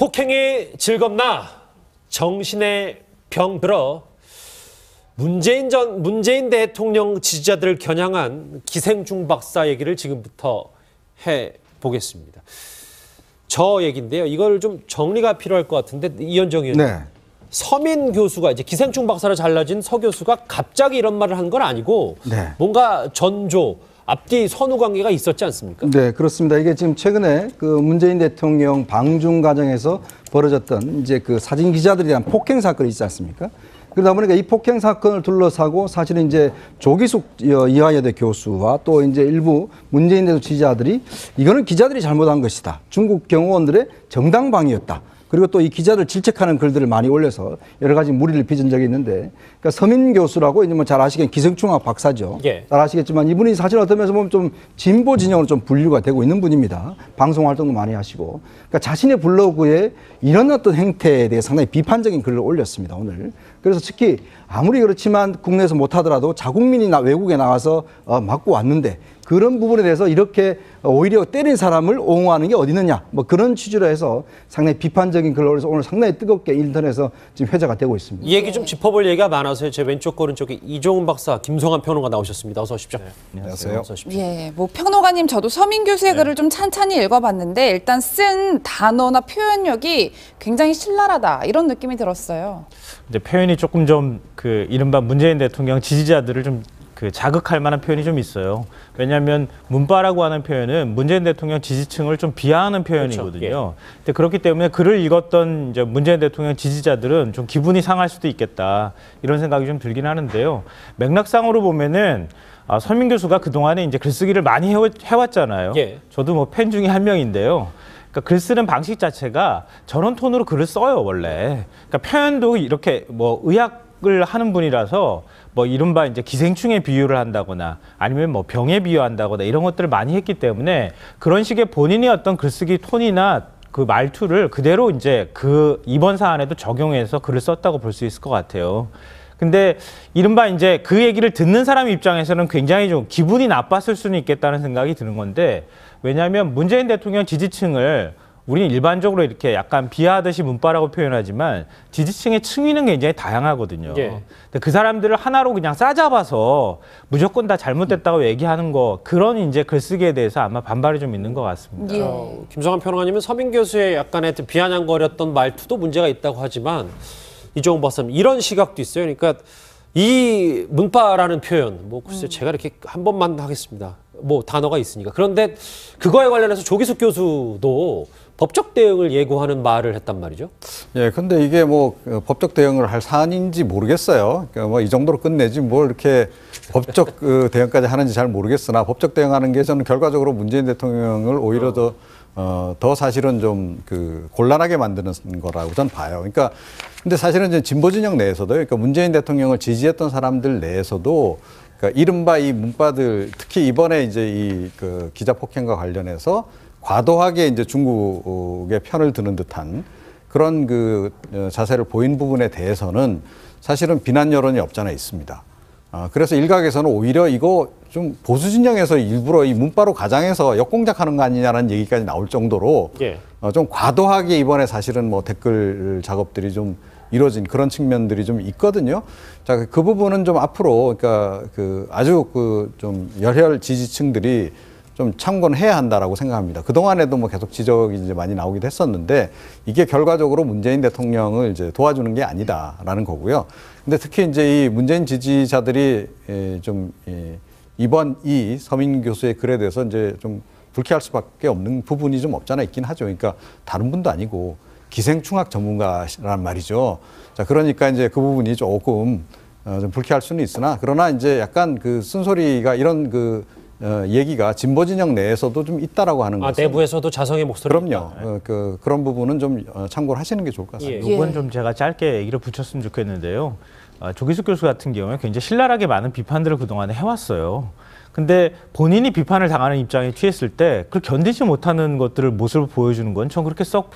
폭행이 즐겁나 정신에 병 들어 문재인 대통령 지지자들을 겨냥한 기생충 박사 얘기를 지금부터 해보겠습니다. 저 얘기인데요. 이걸 좀 정리가 필요할 것 같은데 이현정 의원님. 네. 서민 교수가 이제 기생충 박사로 잘라진 서 교수가 갑자기 이런 말을 한 건 아니고 네. 뭔가 전조 앞뒤 선후 관계가 있었지 않습니까? 네, 그렇습니다. 이게 지금 최근에 그 문재인 대통령 방중 과정에서 벌어졌던 이제 그 사진 기자들에 대한 폭행 사건이 있지 않습니까? 그러다 보니까 이 폭행 사건을 둘러싸고 사실은 이제 조기숙 이화여대 교수와 또 이제 일부 문재인 대통령 지지자들이 이거는 기자들이 잘못한 것이다. 중국 경호원들의 정당방위였다. 그리고 또 이 기자들 질책하는 글들을 많이 올려서 여러 가지 물의를 빚은 적이 있는데, 그러니까 서민 교수라고 이제 뭐 잘 아시겠지만 기생충학 박사죠. 예. 잘 아시겠지만 이분이 사실 어떤 면에서 보면 좀 진보 진영으로 좀 분류가 되고 있는 분입니다. 방송 활동도 많이 하시고, 그러니까 자신의 블로그에 이런 어떤 행태에 대해 상당히 비판적인 글을 올렸습니다, 오늘. 그래서 특히 아무리 그렇지만 국내에서 못하더라도 자국민이 외국에 나가서 맞고 왔는데 그런 부분에 대해서 이렇게 오히려 때린 사람을 옹호하는 게 어디 있느냐, 뭐 그런 취지로 해서 상당히 비판적인 글을 올려서 오늘 상당히 뜨겁게 인터넷에서 지금 회자가 되고 있습니다. 이 얘기 좀 짚어볼 얘기가 많아서요. 제 왼쪽 오른쪽에 이종훈 박사, 김성환 평론가 나오셨습니다. 어서 오십시오. 네, 안녕하세요. 어서 오십시오. 예, 뭐 평론가님 저도 서민 교수의 글을 좀 찬찬히 읽어봤는데 일단 쓴 단어나 표현력이 굉장히 신랄하다 이런 느낌이 들었어요. 이제 표현이 조금 좀 그 이른바 문재인 대통령 지지자들을 좀 그 자극할 만한 표현이 좀 있어요. 왜냐하면 문바라고 하는 표현은 문재인 대통령 지지층을 좀 비하하는 표현이거든요. 그렇죠. 근데 그렇기 때문에 글을 읽었던 이제 문재인 대통령 지지자들은 좀 기분이 상할 수도 있겠다 이런 생각이 좀 들긴 하는데요. 맥락상으로 보면은 서민 교수가 그 동안에 이제 글쓰기를 많이 해왔잖아요. 예. 저도 뭐 팬 중에 한 명인데요. 그러니까 글 쓰는 방식 자체가 저런 톤으로 글을 써요, 원래. 그러니까 표현도 이렇게 뭐 의학을 하는 분이라서 뭐 이른바 이제 기생충에 비유를 한다거나 아니면 뭐 병에 비유한다거나 이런 것들을 많이 했기 때문에 그런 식의 본인의 어떤 글쓰기 톤이나 그 말투를 그대로 이제 그 이번 사안에도 적용해서 글을 썼다고 볼 수 있을 것 같아요. 근데 이른바 이제 그 얘기를 듣는 사람 입장에서는 굉장히 좀 기분이 나빴을 수는 있겠다는 생각이 드는 건데, 왜냐하면 문재인 대통령 지지층을 우리는 일반적으로 이렇게 약간 비하하듯이 문바라고 표현하지만 지지층의 층위는 굉장히 다양하거든요. 예. 근데 그 사람들을 하나로 그냥 싸잡아서 무조건 다 잘못됐다고 얘기하는 거, 그런 이제 글쓰기에 대해서 아마 반발이 좀 있는 것 같습니다. 예. 김성환 평론가님은 서민 교수의 약간의 비아냥거렸던 말투도 문제가 있다고 하지만 이종훈 박사님 이런 시각도 있어요. 그러니까 이 문바라는 표현, 뭐 글쎄 제가 이렇게 한 번만 하겠습니다. 뭐 단어가 있으니까. 그런데 그거에 관련해서 조기숙 교수도 법적 대응을 예고하는 말을 했단 말이죠. 예, 근데 이게 뭐 법적 대응을 할 사안인지 모르겠어요. 그러니까 뭐 이 정도로 끝내지 뭘 이렇게 법적 대응까지 하는지 잘 모르겠으나 법적 대응하는 게 저는 결과적으로 문재인 대통령을 오히려 더 사실은 좀 곤란하게 만드는 거라고 저는 봐요. 그러니까 근데 사실은 이제 진보 진영 내에서도, 그러니까 문재인 대통령을 지지했던 사람들 내에서도 그러니까 이른바 이 문바들, 특히 이번에 이제 이 기자 폭행과 관련해서 과도하게 이제 중국의 편을 드는 듯한 그런 자세를 보인 부분에 대해서는 사실은 비난 여론이 없잖아 있습니다. 그래서 일각에서는 오히려 이거 좀 보수 진영에서 일부러 이 문바로 가장해서 역공작하는 거 아니냐라는 얘기까지 나올 정도로 예. 좀 과도하게 이번에 사실은 뭐 댓글 작업들이 좀 이루어진 그런 측면들이 좀 있거든요. 자, 그 부분은 좀 앞으로 그러니까 아주 좀 열혈 지지층들이 좀 참고는 해야 한다라고 생각합니다. 그동안에도 뭐 계속 지적이 이제 많이 나오기도 했었는데 이게 결과적으로 문재인 대통령을 이제 도와주는 게 아니다라는 거고요. 근데 특히 이제 이 문재인 지지자들이 이번 이 서민 교수의 글에 대해서 이제 좀 불쾌할 수밖에 없는 부분이 좀 없잖아 있긴 하죠. 그러니까 다른 분도 아니고 기생충학 전문가란 말이죠. 자, 그러니까 이제 그 부분이 조금 좀 불쾌할 수는 있으나, 그러나 이제 약간 쓴소리가 이런 얘기가 진보 진영 내에서도 좀 있다라고 하는 거죠. 내부에서도 자성의 목소리가 그럼요. 그런 부분은 좀 참고를 하시는 게 좋을 것 같습니다. 예. 이건 좀 제가 짧게 얘기를 붙였으면 좋겠는데요. 조기숙 교수 같은 경우에 굉장히 신랄하게 많은 비판들을 그동안에 해왔어요. 근데 본인이 비판을 당하는 입장에 취했을 때 그걸 견디지 못하는 것들을 모습을 보여주는 건 전 그렇게 썩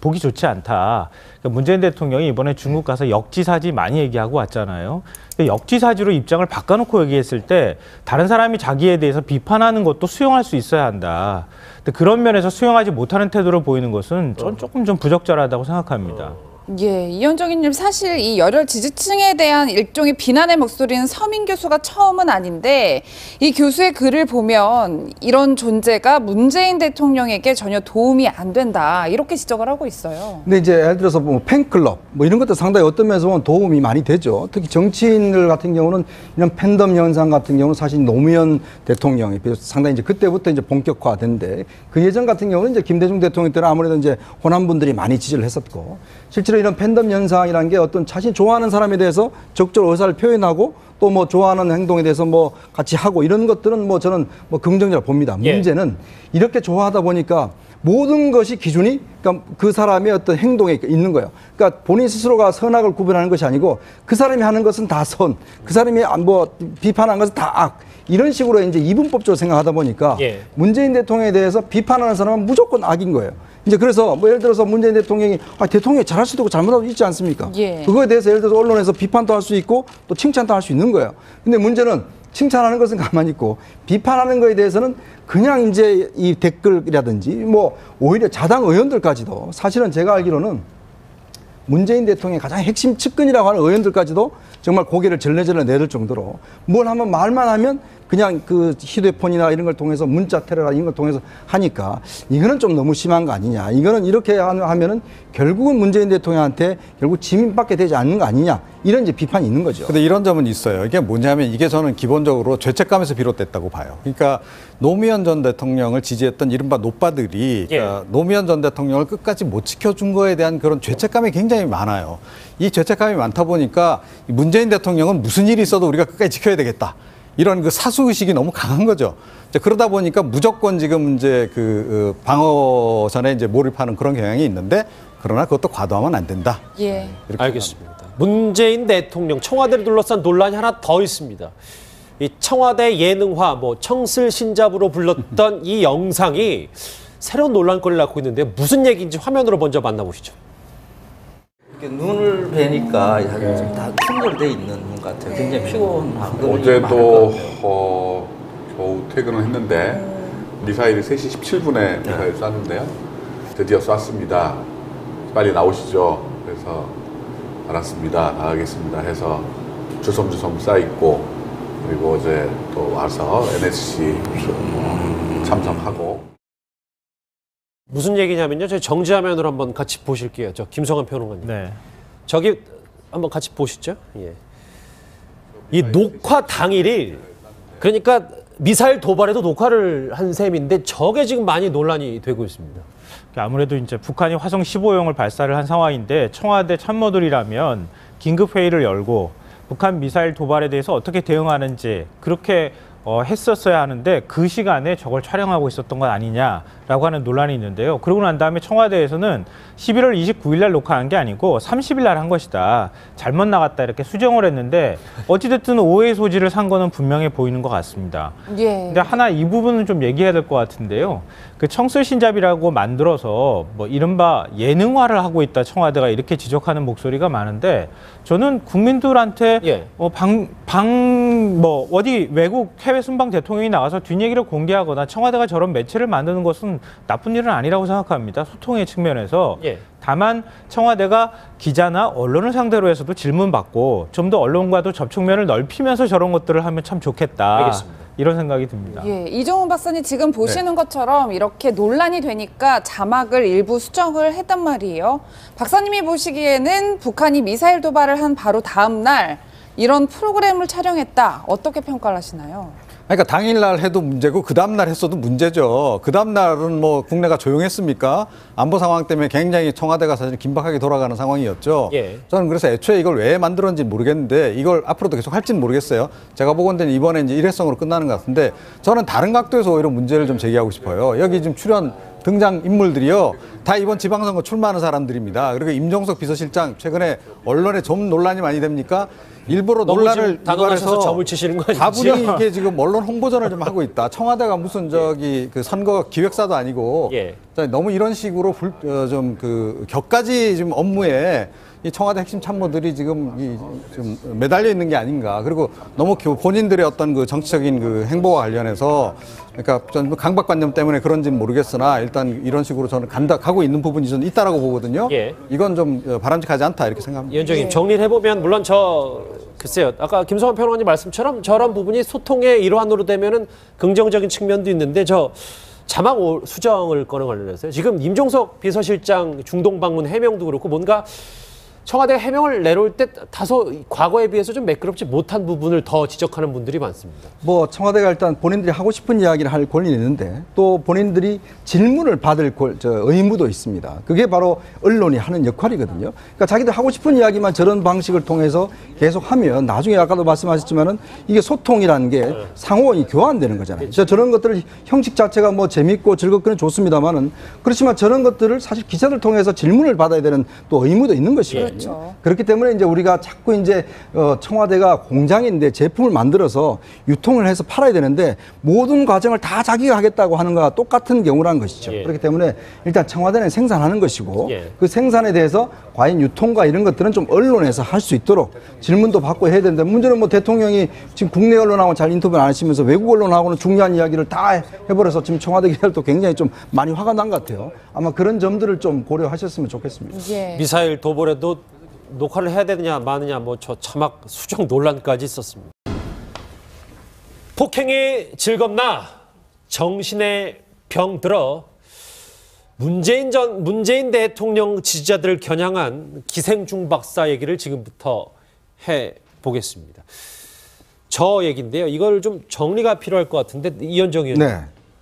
보기 좋지 않다. 그러니까 문재인 대통령이 이번에 중국 가서 역지사지 많이 얘기하고 왔잖아요. 근데 역지사지로 입장을 바꿔놓고 얘기했을 때 다른 사람이 자기에 대해서 비판하는 것도 수용할 수 있어야 한다. 근데 그런 면에서 수용하지 못하는 태도를 보이는 것은 전 조금 좀 부적절하다고 생각합니다. 예, 이현정님 사실 이 열혈 지지층에 대한 일종의 비난의 목소리는 서민 교수가 처음은 아닌데 이 교수의 글을 보면 이런 존재가 문재인 대통령에게 전혀 도움이 안 된다 이렇게 지적을 하고 있어요. 근데 이제 예를 들어서 뭐 팬클럽 뭐 이런 것도 상당히 어떤 면에서 보면 도움이 많이 되죠. 특히 정치인들 같은 경우는 이런 팬덤 현상 같은 경우는 사실 노무현 대통령이 상당히 이제 그때부터 이제 본격화된데 그 예전 같은 경우는 이제 김대중 대통령 때는 아무래도 이제 호남분들이 많이 지지를 했었고 실제로 이런 팬덤 현상이라는 게 어떤 자신 좋아하는 사람에 대해서 적절 의사를 표현하고 또 뭐 좋아하는 행동에 대해서 뭐 같이 하고 이런 것들은 뭐 저는 뭐 긍정적으로 봅니다. 예. 문제는 이렇게 좋아하다 보니까 모든 것이 기준이 그러니까 그 사람의 어떤 행동에 있는 거예요. 그러니까 본인 스스로가 선악을 구분하는 것이 아니고 그 사람이 하는 것은 다 선, 그 사람이 뭐 비판하는 것은 다 악. 이런 식으로 이제 이분법적으로 생각하다 보니까 예. 문재인 대통령에 대해서 비판하는 사람은 무조건 악인 거예요. 이제 그래서 뭐 예를 들어서 문재인 대통령이 대통령이 잘할 수도 있고 잘못할 수도 있지 않습니까? 예. 그거에 대해서 예를 들어서 언론에서 비판도 할 수 있고 또 칭찬도 할 수 있는 거예요. 근데 문제는 칭찬하는 것은 가만히 있고 비판하는 거에 대해서는 그냥 이제 이 댓글이라든지 뭐 오히려 자당 의원들까지도 사실은 제가 알기로는 문재인 대통령의 가장 핵심 측근이라고 하는 의원들까지도 정말 고개를 절레절레 내릴 정도로 뭘 한번 말만 하면 그냥 그 휴대폰이나 이런 걸 통해서 문자 테러나 이런 걸 통해서 하니까 이거는 좀 너무 심한 거 아니냐. 이거는 이렇게 하면은 결국은 문재인 대통령한테 결국 지민받게 되지 않는 거 아니냐. 이런 이제 비판이 있는 거죠. 근데 이런 점은 있어요. 이게 뭐냐면 이게 저는 기본적으로 죄책감에서 비롯됐다고 봐요. 그러니까 노무현 전 대통령을 지지했던 이른바 노빠들이 그러니까 노무현 전 대통령을 끝까지 못 지켜준 거에 대한 그런 죄책감이 굉장히 많아요. 이 죄책감이 많다 보니까 문재인 대통령은 무슨 일이 있어도 우리가 끝까지 지켜야 되겠다. 이런 그 사수의식이 너무 강한 거죠. 이제 그러다 보니까 무조건 지금 이제 그 방어전에 이제 몰입하는 그런 경향이 있는데 그러나 그것도 과도하면 안 된다. 예. 알겠습니다. 문재인 대통령 청와대를 둘러싼 논란이 하나 더 있습니다. 이 청와대 예능화, 뭐 청슬 신잡으로 불렀던 이 영상이 새로운 논란거리를 낳고 있는데 무슨 얘기인지 화면으로 먼저 만나보시죠. 이렇게 눈을 뵈니까 다 충돌돼 있는 것 같아요. 굉장히 피곤한 거 어제도 겨우 퇴근을 했는데 미사일이 3시 17분에 미사일 쐈는데요. 드디어 쐈습니다. 빨리 나오시죠. 그래서 알았습니다. 나가겠습니다. 해서 주섬주섬 쌓여있고 그리고 어제 또 와서 NSC 참석하고 무슨 얘기냐면요. 저희 정지화면으로 한번 같이 보실게요. 저 김성환 평론가님. 네. 저기 한번 같이 보시죠. 예. 이 녹화 당일이 그러니까 미사일 도발에도 녹화를 한 셈인데 저게 지금 많이 논란이 되고 있습니다. 아무래도 이제 북한이 화성 15형을 발사를 한 상황인데 청와대 참모들이라면 긴급 회의를 열고 북한 미사일 도발에 대해서 어떻게 대응하는지 그렇게 했었어야 하는데 그 시간에 저걸 촬영하고 있었던 건 아니냐라고 하는 논란이 있는데요. 그러고 난 다음에 청와대에서는 11월 29일 날 녹화한 게 아니고 30일 날 한 것이다. 잘못 나갔다 이렇게 수정을 했는데 어찌됐든 오해의 소지를 산 거는 분명해 보이는 것 같습니다. 예. 근데 하나 이 부분은 좀 얘기해야 될 것 같은데요. 그 청슬신잡이라고 만들어서 뭐 이른바 예능화를 하고 있다 청와대가 이렇게 지적하는 목소리가 많은데 저는 국민들한테 뭐 어디 외국 해외 순방 대통령이 나가서 뒷얘기를 공개하거나 청와대가 저런 매체를 만드는 것은 나쁜 일은 아니라고 생각합니다. 소통의 측면에서. 다만 청와대가 기자나 언론을 상대로 해서도 질문받고 좀 더 언론과도 접촉면을 넓히면서 저런 것들을 하면 참 좋겠다. 알겠습니다. 이런 생각이 듭니다. 예, 이종훈 박사님 지금 보시는 것처럼 이렇게 논란이 되니까 자막을 일부 수정을 했단 말이에요. 박사님이 보시기에는 북한이 미사일 도발을 한 바로 다음 날 이런 프로그램을 촬영했다. 어떻게 평가를 하시나요? 그러니까 당일날 해도 문제고 그 다음날 했어도 문제죠. 그 다음날은 뭐 국내가 조용했습니까? 안보 상황 때문에 굉장히 청와대가 사실 긴박하게 돌아가는 상황이었죠. 저는 그래서 애초에 이걸 왜 만들었는지 모르겠는데 이걸 앞으로도 계속 할지는 모르겠어요. 제가 보건대는 이번에 이제 일회성으로 끝나는 것 같은데 저는 다른 각도에서 오히려 문제를 좀 제기하고 싶어요. 여기 지금 출연 등장 인물들이요. 다 이번 지방선거 출마하는 사람들입니다. 그리고 임종석 비서실장 최근에 언론에 좀 논란이 많이 됩니까? 일부러 너무 논란을 지금 당황하셔서 유발해서 점을 치시는 거 아니죠? 다분히 이게 지금 언론 홍보전을 좀 하고 있다. 청와대가 무슨 저기 그 선거 기획사도 아니고 예. 너무 이런 식으로 좀 그 격가지 지금 업무에 이 청와대 핵심 참모들이 지금 좀 매달려 있는 게 아닌가. 그리고 너무 본인들의 어떤 그 정치적인 그 행보와 관련해서 그러니까 전 강박관념 때문에 그런지는 모르겠으나 일단 이런 식으로 저는 가고 있는 부분이 좀 있다라고 보거든요. 예. 이건 좀 바람직하지 않다 이렇게 생각합니다. 위원장님 정리를 해보면 물론 글쎄요. 아까 김성환 평론가님 말씀처럼 저런 부분이 소통의 일환으로 되면은 긍정적인 측면도 있는데 자막 수정을 건에 관련해서요. 지금 임종석 비서실장 중동 방문 해명도 그렇고 뭔가 청와대가 해명을 내놓을 때 다소 과거에 비해서 좀 매끄럽지 못한 부분을 더 지적하는 분들이 많습니다. 뭐 청와대가 일단 본인들이 하고 싶은 이야기를 할 권리는 있는데 또 본인들이 질문을 받을 의무도 있습니다. 그게 바로 언론이 하는 역할이거든요. 그러니까 자기들 하고 싶은 이야기만 저런 방식을 통해서 계속 하면 나중에 아까도 말씀하셨지만은 이게 소통이라는 게 상호이 교환되는 거잖아요. 저런 것들을 형식 자체가 뭐 재밌고 즐겁기는 좋습니다만은 그렇지만 저런 것들을 사실 기자들 통해서 질문을 받아야 되는 또 의무도 있는 것이거든요. 그렇죠. 그렇기 때문에 이제 우리가 자꾸 이제 청와대가 공장인데 제품을 만들어서 유통을 해서 팔아야 되는데 모든 과정을 다 자기가 하겠다고 하는 거와 똑같은 경우라는 것이죠. 예. 그렇기 때문에 일단 청와대는 생산하는 것이고 예. 그 생산에 대해서 과연 유통과 이런 것들은 좀 언론에서 할 수 있도록 질문도 받고 해야 되는데 문제는 뭐 대통령이 지금 국내 언론하고 잘 인터뷰를 안 하시면서 외국 언론하고는 중요한 이야기를 다 해버려서 지금 청와대 기자들도 굉장히 좀 많이 화가 난 것 같아요. 아마 그런 점들을 좀 고려하셨으면 좋겠습니다. 예. 미사일 도발에도 녹화를 해야 되느냐 마느냐 저 자막 수정 논란까지 있었습니다. 폭행이 즐겁나 정신에 병 들어 문재인 대통령 지지자들을 겨냥한 기생충 박사 얘기를 지금부터 해보겠습니다. 저 얘기인데요. 이걸 좀 정리가 필요할 것 같은데 이현정 의원님. 네.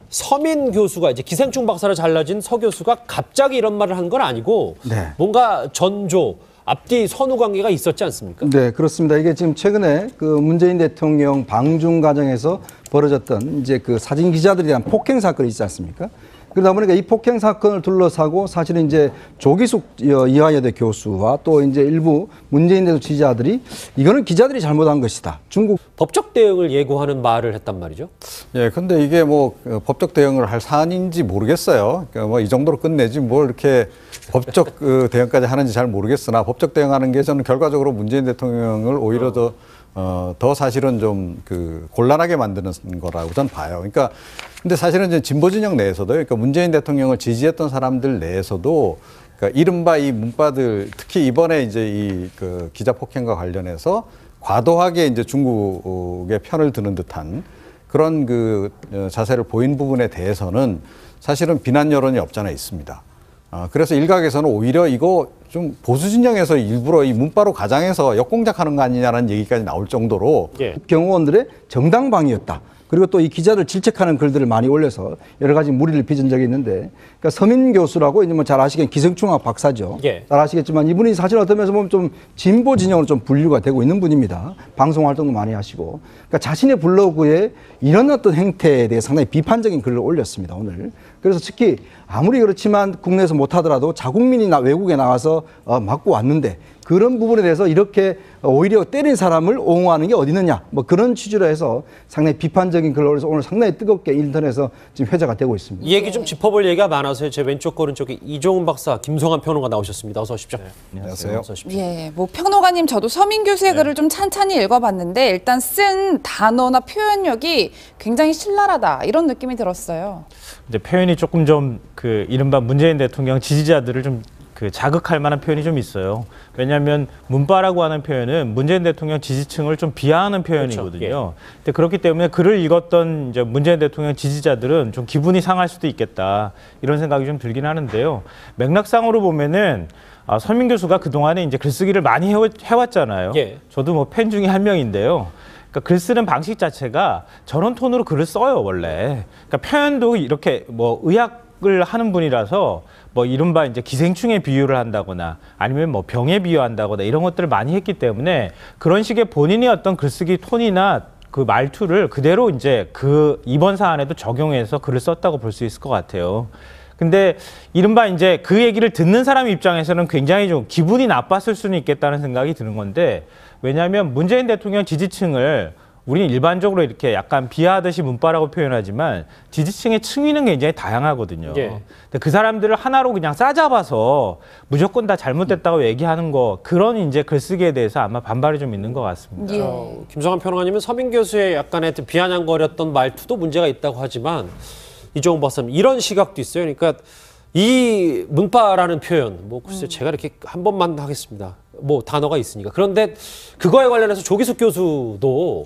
서민 교수가 이제 기생충 박사로 잘라진 서 교수가 갑자기 이런 말을 한 건 아니고 네. 뭔가 전조 앞뒤 선후 관계가 있었지 않습니까? 네, 그렇습니다. 이게 지금 최근에 그 문재인 대통령 방중 과정에서 벌어졌던 이제 그 사진 기자들에 대한 폭행 사건이 있지 않습니까? 그러다 보니까 이 폭행 사건을 둘러싸고 사실은 이제 조기숙 이화여대 교수와 또 이제 일부 문재인 대통령 지지자들이 이거는 기자들이 잘못한 것이다. 중국 법적 대응을 예고하는 말을 했단 말이죠. 예, 근데 이게 뭐 법적 대응을 할 사안인지 모르겠어요. 그러니까 뭐 이 정도로 끝내지 뭘 이렇게 법적 대응까지 하는지 잘 모르겠으나 법적 대응하는 게 저는 결과적으로 문재인 대통령을 오히려 더 사실은 좀 곤란하게 만드는 거라고 저는 봐요. 그러니까 근데 사실은 이제 진보 진영 내에서도 그러니까 문재인 대통령을 지지했던 사람들 내에서도 그러니까 이른바 이 문바들 특히 이번에 이제 이 기자 폭행과 관련해서 과도하게 이제 중국의 편을 드는 듯한 그런 자세를 보인 부분에 대해서는 사실은 비난 여론이 없잖아 있습니다. 그래서 일각에서는 오히려 이거 좀 보수 진영에서 일부러 이 문바로 가장해서 역공작하는 거 아니냐라는 얘기까지 나올 정도로 예. 경호원들의 정당방위였다. 그리고 또 이 기자를 질책하는 글들을 많이 올려서 여러 가지 무리를 빚은 적이 있는데, 그러니까 서민 교수라고 이제 뭐 잘 아시겠지만 기생충학 박사죠. 예. 잘 아시겠지만 이분이 사실 어떤 면에서 보면 좀 진보 진영으로 좀 분류가 되고 있는 분입니다. 방송 활동도 많이 하시고, 그러니까 자신의 블로그에 이런 어떤 행태에 대해 상당히 비판적인 글을 올렸습니다 오늘. 그래서 특히 아무리 그렇지만 국내에서 못하더라도 자국민이나 외국에 나와서 맞고 왔는데 그런 부분에 대해서 이렇게 오히려 때린 사람을 옹호하는 게 어디 있느냐 뭐 그런 취지로 해서 상당히 비판적인 글을 올려서 오늘 상당히 뜨겁게 인터넷에서 지금 회자가 되고 있습니다. 이 얘기 좀 짚어볼 얘기가 많아서요. 제 왼쪽 오른쪽에 이종훈 박사, 김성환 평론가 나오셨습니다. 어서 오십시오. 안녕하세요. 어서 오십시오. 예, 뭐 평론가님 저도 서민 교수의 글을 좀 찬찬히 읽어봤는데 일단 쓴 단어나 표현력이 굉장히 신랄하다 이런 느낌이 들었어요. 이제 표현이 조금 좀 이른바 문재인 대통령 지지자들을 좀 자극할 만한 표현이 좀 있어요. 왜냐하면 문바라고 하는 표현은 문재인 대통령 지지층을 좀 비하하는 표현이거든요. 그렇죠. 근데 그렇기 때문에 글을 읽었던 이제 문재인 대통령 지지자들은 좀 기분이 상할 수도 있겠다 이런 생각이 좀 들긴 하는데요. 맥락상으로 보면은 서민 교수가 그 동안에 이제 글쓰기를 많이 해왔잖아요. 예. 저도 뭐 팬 중에 한 명인데요. 그러니까 글 쓰는 방식 자체가 저런 톤으로 글을 써요 원래. 그러니까 표현도 이렇게 뭐 의학을 하는 분이라서 뭐 이른바 이제 기생충에 비유를 한다거나 아니면 뭐 병에 비유한다거나 이런 것들을 많이 했기 때문에 그런 식의 본인의 어떤 글쓰기 톤이나 그 말투를 그대로 이제 이번 사안에도 적용해서 글을 썼다고 볼 수 있을 것 같아요. 근데 이른바 이제 그 얘기를 듣는 사람 입장에서는 굉장히 좀 기분이 나빴을 수는 있겠다는 생각이 드는 건데, 왜냐하면 문재인 대통령 지지층을 우리는 일반적으로 이렇게 약간 비하하듯이 문바라고 표현하지만 지지층의 층위는 굉장히 다양하거든요. 예. 근데 그 사람들을 하나로 그냥 싸잡아서 무조건 다 잘못됐다고 얘기하는 거, 그런 이제 글쓰기에 대해서 아마 반발이 좀 있는 것 같습니다. 예. 김성환 평론가님은 서민 교수의 약간의 비아냥거렸던 말투도 문제가 있다고 하지만 이종훈 박사님 이런 시각도 있어요. 그러니까 이 문파라는 표현, 뭐 글쎄 제가 이렇게 한 번만 하겠습니다. 뭐 단어가 있으니까. 그런데 그거에 관련해서 조기숙 교수도